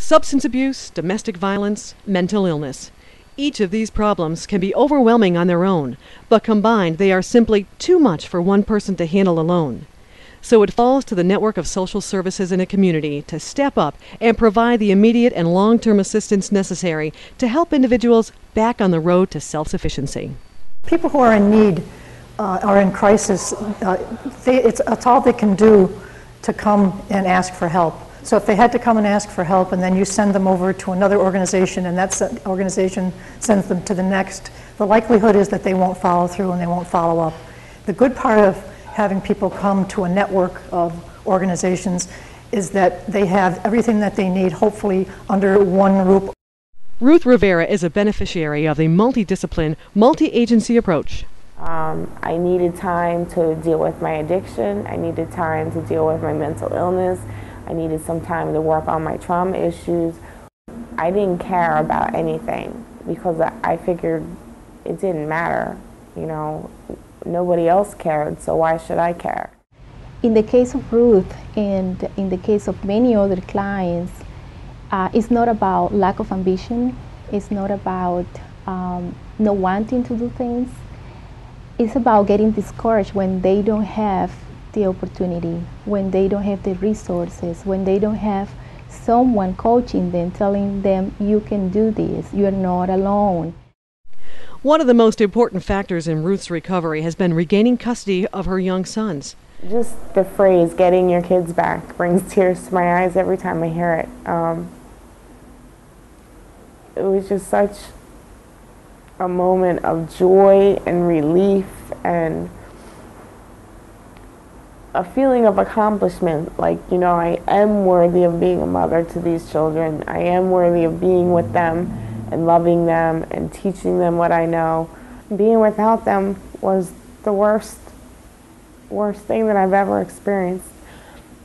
Substance abuse, domestic violence, mental illness. Each of these problems can be overwhelming on their own, but combined they are simply too much for one person to handle alone. So it falls to the network of social services in a community to step up and provide the immediate and long-term assistance necessary to help individuals back on the road to self-sufficiency. People who are in need, are in crisis, it's all they can do to come and ask for help. So if they had to come and ask for help and then you send them over to another organization and that organization sends them to the next, the likelihood is that they won't follow through and they won't follow up. The good part of having people come to a network of organizations is that they have everything that they need, hopefully under one roof. Ruth Rivera is a beneficiary of the multidiscipline, multi-agency approach. I needed time to deal with my addiction. I needed time to deal with my mental illness. I needed some time to work on my trauma issues. I didn't care about anything because I figured it didn't matter. You know, nobody else cared, so why should I care? In the case of Ruth and in the case of many other clients, it's not about lack of ambition. It's not about not wanting to do things. It's about getting discouraged when they don't have the opportunity, when they don't have the resources, when they don't have someone coaching them, telling them, you can do this, you're not alone. One of the most important factors in Ruth's recovery has been regaining custody of her young sons. Just the phrase, getting your kids back, brings tears to my eyes every time I hear it. It was just such a moment of joy and relief and a feeling of accomplishment, like, you know, I am worthy of being a mother to these children. I am worthy of being with them and loving them and teaching them what I know. Being without them was the worst thing that I've ever experienced.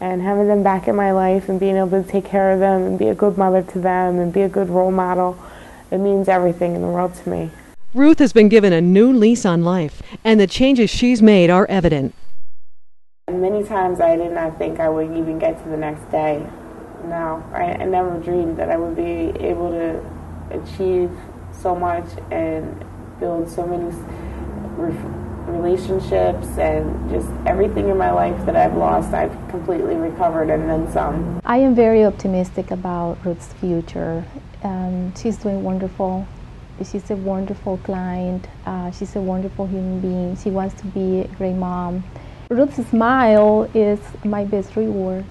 And having them back in my life and being able to take care of them and be a good mother to them and be a good role model, it means everything in the world to me. Ruth has been given a new lease on life, and the changes she's made are evident. Many times I did not think I would even get to the next day. No, I never dreamed that I would be able to achieve so much and build so many relationships and just everything in my life that I've lost, I've completely recovered and then some. I am very optimistic about Ruth's future. She's doing wonderful. She's a wonderful client. She's a wonderful human being. She wants to be a great mom. Ruth's smile is my best reward.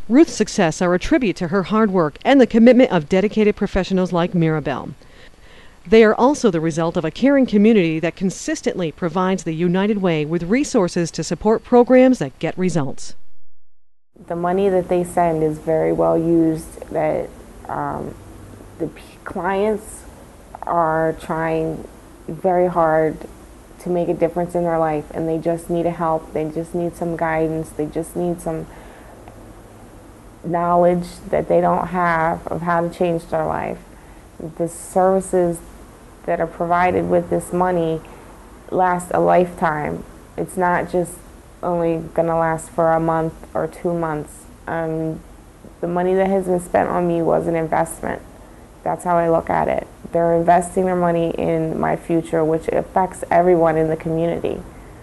Ruth's success are a tribute to her hard work and the commitment of dedicated professionals like Mirabel. They are also the result of a caring community that consistently provides the United Way with resources to support programs that get results. The money that they send is very well used. That the clients are trying very hard to make a difference in their life, and they just need help. They just need some guidance. They just need some knowledge that they don't have of how to change their life. The services that are provided with this money last a lifetime. It's not just only going to last for a month or 2 months. The money that has been spent on me was an investment. That's how I look at it. They're investing their money in my future, which affects everyone in the community.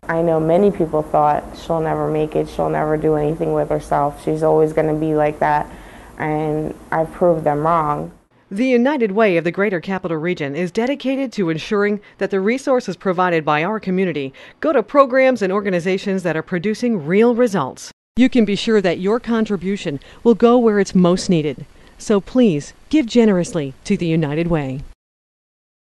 I know many people thought she'll never make it, she'll never do anything with herself, she's always going to be like that, and I've proved them wrong. The United Way of the Greater Capital Region is dedicated to ensuring that the resources provided by our community go to programs and organizations that are producing real results. You can be sure that your contribution will go where it's most needed. So please, give generously to the United Way.